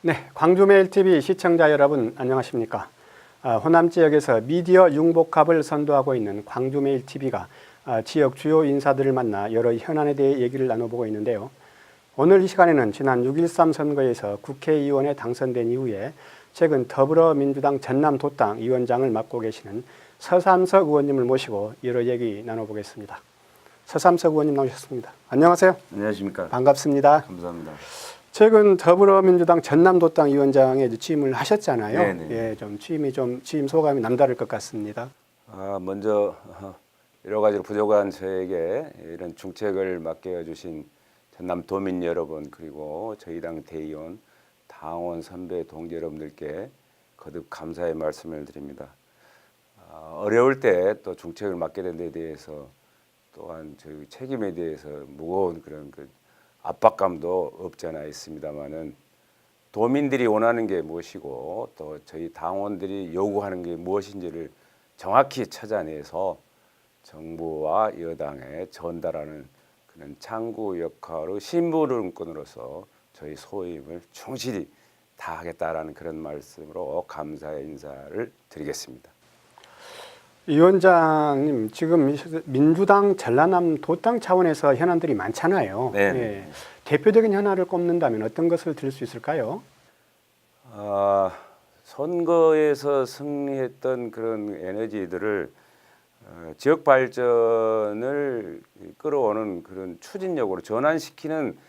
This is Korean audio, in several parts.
네, 광주메일TV 시청자 여러분 안녕하십니까? 호남 지역에서 미디어 융복합을 선도하고 있는 광주메일TV가 지역 주요 인사들을 만나 여러 현안에 대해 얘기를 나눠보고 있는데요. 오늘 이 시간에는 지난 6.13 선거에서 국회의원에 당선된 이후에 최근 더불어민주당 전남도당 위원장을 맡고 계시는 서삼석 의원님을 모시고 여러 얘기 나눠보겠습니다. 서삼석 의원님 나오셨습니다. 안녕하세요. 안녕하십니까. 반갑습니다. 감사합니다. 최근 더불어민주당 전남도당 위원장에 취임을 하셨잖아요. 네네. 예, 취임 소감이 남다를 것 같습니다. 먼저 여러 가지로 부족한 저에게 이런 중책을 맡겨 주신 전남 도민 여러분, 그리고 저희 당 대의원, 당원 선배 동지 여러분들께 거듭 감사의 말씀을 드립니다. 어려울 때 또 중책을 맡게 된 데 대해서 또한 저희 책임에 대해서 무거운 그런 압박감도 없지 않아 있습니다만은, 도민들이 원하는 게 무엇이고 또 저희 당원들이 요구하는 게 무엇인지를 정확히 찾아내서 정부와 여당에 전달하는 그런 창구 역할로 심부름꾼으로서 저희 소임을 충실히 다하겠다라는 그런 말씀으로 감사의 인사를 드리겠습니다. 위원장님, 지금 민주당 전남 도당 차원에서 현안들이 많잖아요. 네. 예, 대표적인 현안을 꼽는다면 어떤 것을 들 수 있을까요? 선거에서 승리했던 그런 에너지들을 지역 발전을 끌어오는 그런 추진력으로 전환시키는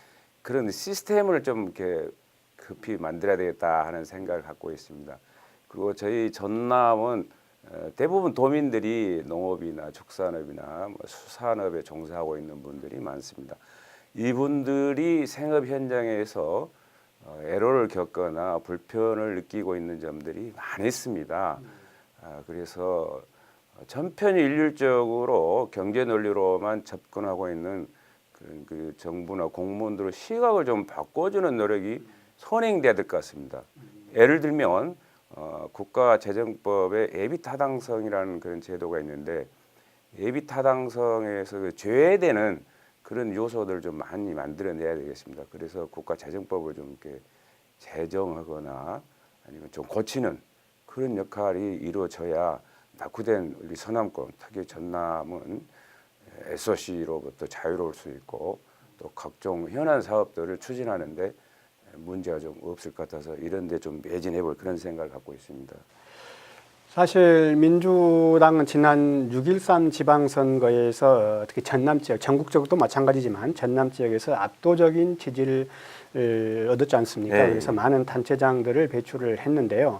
그런 시스템을 좀 이렇게 급히 만들어야 되겠다 하는 생각을 갖고 있습니다. 그리고 저희 전남은 대부분 도민들이 농업이나 축산업이나 수산업에 종사하고 있는 분들이 많습니다. 이분들이 생업 현장에서 애로를 겪거나 불편을 느끼고 있는 점들이 많이 있습니다. 그래서 전편일률적으로 경제 논리로만 접근하고 있는 그 정부나 공무원들의 시각을 좀 바꿔주는 노력이 선행돼야 될 것 같습니다. 예를 들면 국가재정법에 예비타당성이라는 그런 제도가 있는데, 예비타당성에서 제외되는 그런 요소들을 좀 많이 만들어내야 되겠습니다. 그래서 국가재정법을 좀 이렇게 제정하거나 아니면 좀 고치는 그런 역할이 이루어져야 낙후된 우리 서남권, 특히 전남은 SOC로부터 자유로울 수 있고 또 각종 현안 사업들을 추진하는데 문제가 좀 없을 것 같아서 이런 데 좀 매진해 볼 그런 생각을 갖고 있습니다. 사실 민주당은 지난 6.13 지방선거에서 특히 전남 지역, 전국적으로도 마찬가지지만 전남 지역에서 압도적인 지지를 얻었지 않습니까? 네. 그래서 많은 단체장들을 배출을 했는데요.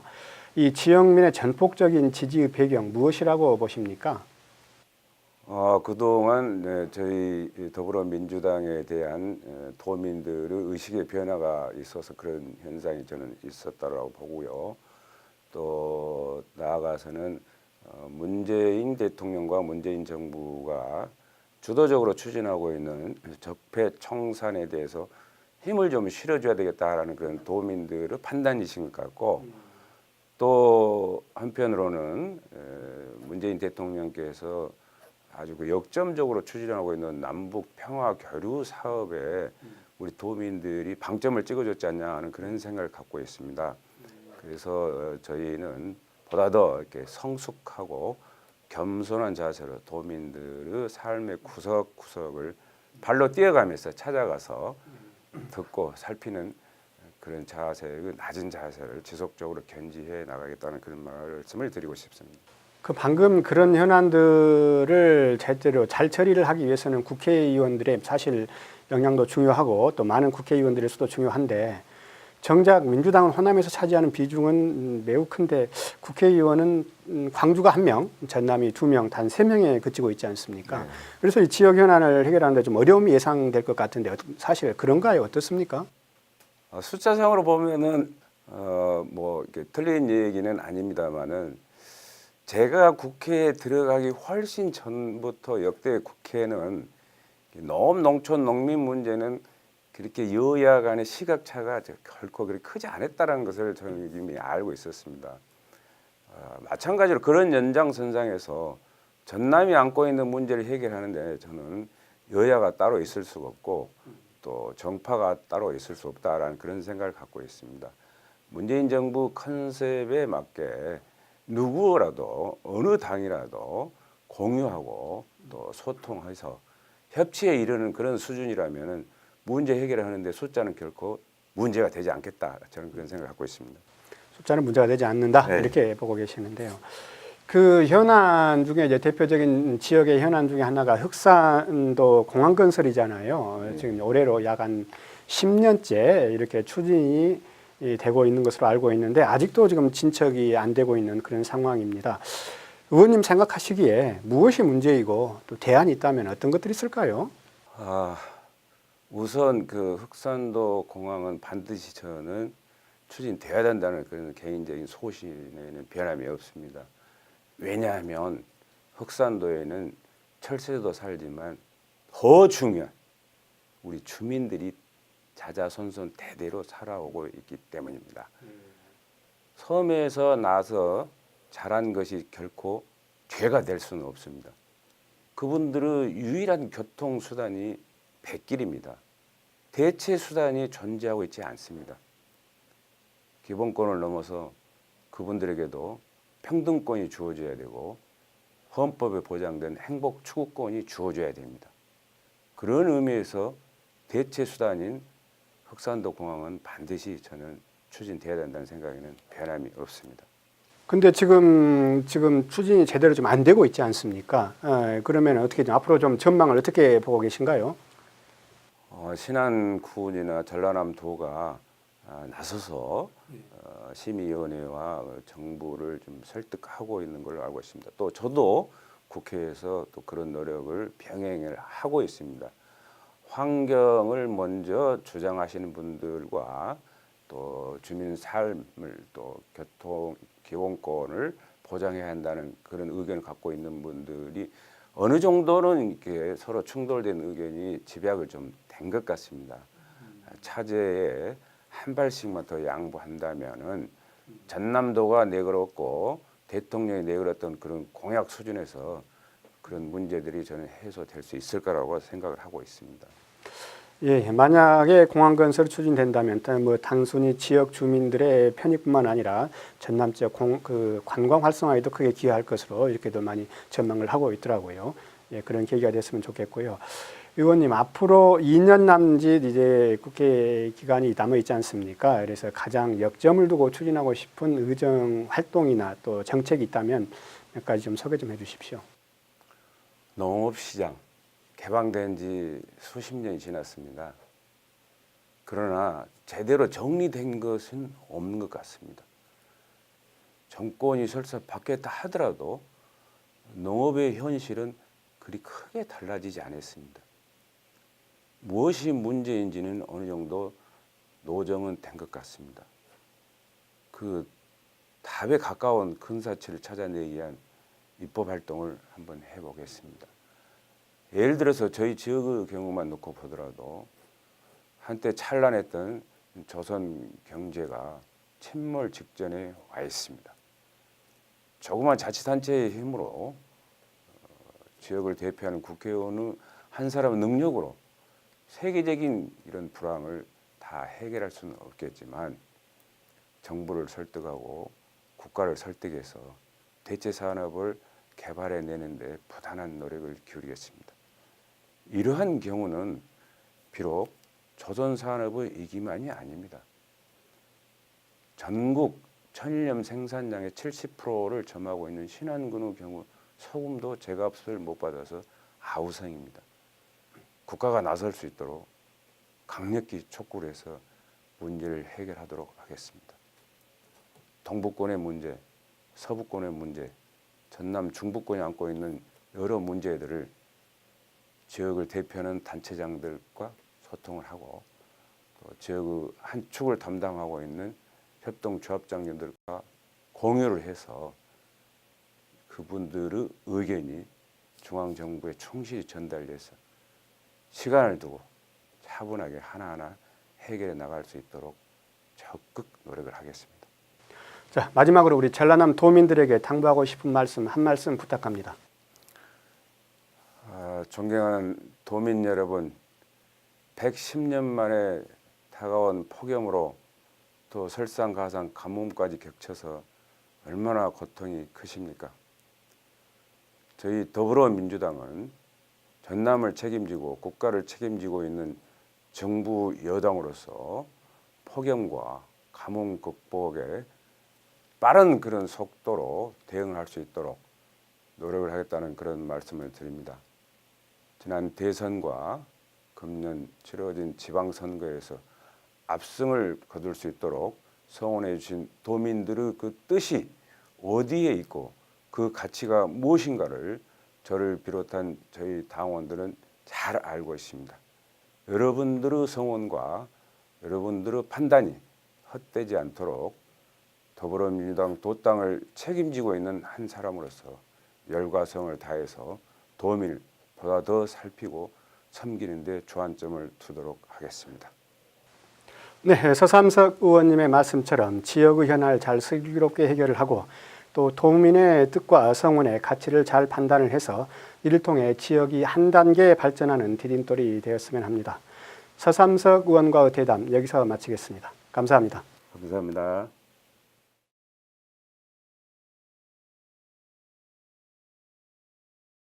이 지역민의 전폭적인 지지의 배경 무엇이라고 보십니까? 그동안 저희 더불어민주당에 대한 도민들의 의식의 변화가 있어서 그런 현상이 저는 있었다고 보고요. 또 나아가서는 문재인 대통령과 문재인 정부가 주도적으로 추진하고 있는 적폐청산에 대해서 힘을 좀 실어줘야 되겠다라는 그런 도민들의 판단이신 것 같고, 또 한편으로는 문재인 대통령께서 아주 역점적으로 추진하고 있는 남북 평화 교류 사업에 우리 도민들이 방점을 찍어줬지 않냐 하는 그런 생각을 갖고 있습니다. 그래서 저희는 보다 더 이렇게 성숙하고 겸손한 자세로 도민들의 삶의 구석구석을 발로 뛰어가면서 찾아가서 듣고 살피는 그런 자세, 낮은 자세를 지속적으로 견지해 나가겠다는 그런 말씀을 드리고 싶습니다. 방금 그런 현안들을 제대로 잘 처리를 하기 위해서는 국회의원들의 사실 영향도 중요하고 또 많은 국회의원들의 수도 중요한데, 정작 민주당은 호남에서 차지하는 비중은 매우 큰데 국회의원은 광주가 1명, 전남이 2명, 단 3명에 그치고 있지 않습니까? 네. 그래서 이 지역 현안을 해결하는 데 좀 어려움이 예상될 것 같은데 사실 그런가요? 어떻습니까? 숫자상으로 보면은 뭐 이렇게 틀린 얘기는 아닙니다만은, 제가 국회에 들어가기 훨씬 전부터 역대 국회는 농촌 농민 문제는 그렇게 여야 간의 시각차가 결코 그렇게 크지 않았다는 것을 저는 이미 알고 있었습니다. 마찬가지로 그런 연장선상에서 전남이 안고 있는 문제를 해결하는데 저는 여야가 따로 있을 수가 없고 또 정파가 따로 있을 수 없다라는 그런 생각을 갖고 있습니다. 문재인 정부 컨셉에 맞게 누구라도 어느 당이라도 공유하고 또 소통해서 협치에 이르는 그런 수준이라면은 문제 해결을 하는데 숫자는 결코 문제가 되지 않겠다. 저는 그런 생각을 갖고 있습니다. 숫자는 문제가 되지 않는다. 네. 이렇게 보고 계시는데요. 그 현안 중에 이제 대표적인 지역의 현안 중에 하나가 흑산도 공항 건설이잖아요. 지금 올해로 약 한 10년째 이렇게 추진이 되고 있는 것으로 알고 있는데 아직도 지금 진척이 안 되고 있는 그런 상황입니다. 의원님 생각하시기에 무엇이 문제이고 또 대안이 있다면 어떤 것들이 있을까요? 우선 그 흑산도 공항은 반드시 저는 추진돼야 된다는 그런 개인적인 소신에는 변함이 없습니다. 왜냐하면 흑산도에는 철새도 살지만 더 중요한 우리 주민들이 자자손손 대대로 살아오고 있기 때문입니다. 섬에서 나서 자란 것이 결코 죄가 될 수는 없습니다. 그분들의 유일한 교통수단이 백길입니다. 대체 수단이 존재하고 있지 않습니다. 기본권을 넘어서 그분들에게도 평등권이 주어져야 되고 헌법에 보장된 행복 추구권이 주어져야 됩니다. 그런 의미에서 대체 수단인 흑산도 공항은 반드시 저는 추진돼야 된다는 생각에는 변함이 없습니다. 근데 지금 추진이 제대로 좀 안 되고 있지 않습니까? 그러면 어떻게 좀 앞으로 좀 전망을 어떻게 보고 계신가요? 신안군이나 전라남도가 나서서 심의위원회와 정부를 좀 설득하고 있는 걸로 알고 있습니다. 또 저도 국회에서 또 그런 노력을 병행을 하고 있습니다. 환경을 먼저 주장하시는 분들과 또 주민 삶을 또 교통 기본권을 보장해야 한다는 그런 의견을 갖고 있는 분들이 어느 정도는 이렇게 서로 충돌된 의견이 집약을 좀 된 것 같습니다. 차제에 한 발씩만 더 양보한다면은 전남도가 내걸었고 대통령이 내걸었던 그런 공약 수준에서 그런 문제들이 저는 해소될 수 있을 거라고 생각을 하고 있습니다. 예, 만약에 공항 건설이 추진된다면 뭐 단순히 지역 주민들의 편익뿐만 아니라 전남 지역 관광 활성화에도 크게 기여할 것으로 이렇게도 많이 전망을 하고 있더라고요. 예, 그런 계기가 됐으면 좋겠고요. 의원님, 앞으로 2년 남짓 이제 국회 기간이 남아 있지 않습니까? 그래서 가장 역점을 두고 추진하고 싶은 의정 활동이나 또 정책이 있다면 몇 가지 좀 소개 좀 해주십시오. 농업시장 개방된 지 수십 년이 지났습니다. 그러나 제대로 정리된 것은 없는 것 같습니다. 정권이 설사 바뀌었다 하더라도 농업의 현실은 그리 크게 달라지지 않았습니다. 무엇이 문제인지는 어느 정도 노정은 된 것 같습니다. 그 답에 가까운 근사치를 찾아내기 위한 입법 활동을 한번 해보겠습니다. 예를 들어서 저희 지역의 경우만 놓고 보더라도 한때 찬란했던 조선 경제가 침몰 직전에 와 있습니다. 조그만 자치단체의 힘으로 지역을 대표하는 국회의원의 한 사람의 능력으로 세계적인 이런 불황을 다 해결할 수는 없겠지만 정부를 설득하고 국가를 설득해서 대체 산업을 개발해내는 데 부단한 노력을 기울이겠습니다. 이러한 경우는 비록 조선 산업의 이기만이 아닙니다. 전국 천일염 생산량의 70%를 점하고 있는 신안군의 경우 소금도 제값을 못 받아서 아우성입니다. 국가가 나설 수 있도록 강력히 촉구를 해서 문제를 해결하도록 하겠습니다. 동북권의 문제, 서북권의 문제, 전남 중부권이 안고 있는 여러 문제들을 지역을 대표하는 단체장들과 소통을 하고 또 지역의 한 축을 담당하고 있는 협동조합장님들과 공유를 해서 그분들의 의견이 중앙정부에 충실히 전달돼서 시간을 두고 차분하게 하나하나 해결해 나갈 수 있도록 적극 노력을 하겠습니다. 자, 마지막으로 우리 전라남 도민들에게 당부하고 싶은 말씀 한 말씀 부탁합니다. 존경하는 도민 여러분, 110년 만에 다가온 폭염으로 또 설상가상 가뭄까지 겹쳐서 얼마나 고통이 크십니까? 저희 더불어민주당은 전남을 책임지고 국가를 책임지고 있는 정부 여당으로서 폭염과 가뭄 극복에 빠른 그런 속도로 대응할 수 있도록 노력을 하겠다는 그런 말씀을 드립니다. 지난 대선과 금년 치러진 지방선거에서 압승을 거둘 수 있도록 성원해 주신 도민들의 그 뜻이 어디에 있고 그 가치가 무엇인가를 저를 비롯한 저희 당원들은 잘 알고 있습니다. 여러분들의 성원과 여러분들의 판단이 헛되지 않도록 더불어민주당 도당을 책임지고 있는 한 사람으로서 열과 성을 다해서 도민을 보다 더 살피고 섬기는 데 주안점을 두도록 하겠습니다. 네, 서삼석 의원님의 말씀처럼 지역의 현안을 잘 슬기롭게 해결을 하고 또 도민의 뜻과 성원의 가치를 잘 판단을 해서 이를 통해 지역이 한 단계 발전하는 디딤돌이 되었으면 합니다. 서삼석 의원과의 대담 여기서 마치겠습니다. 감사합니다. 감사합니다.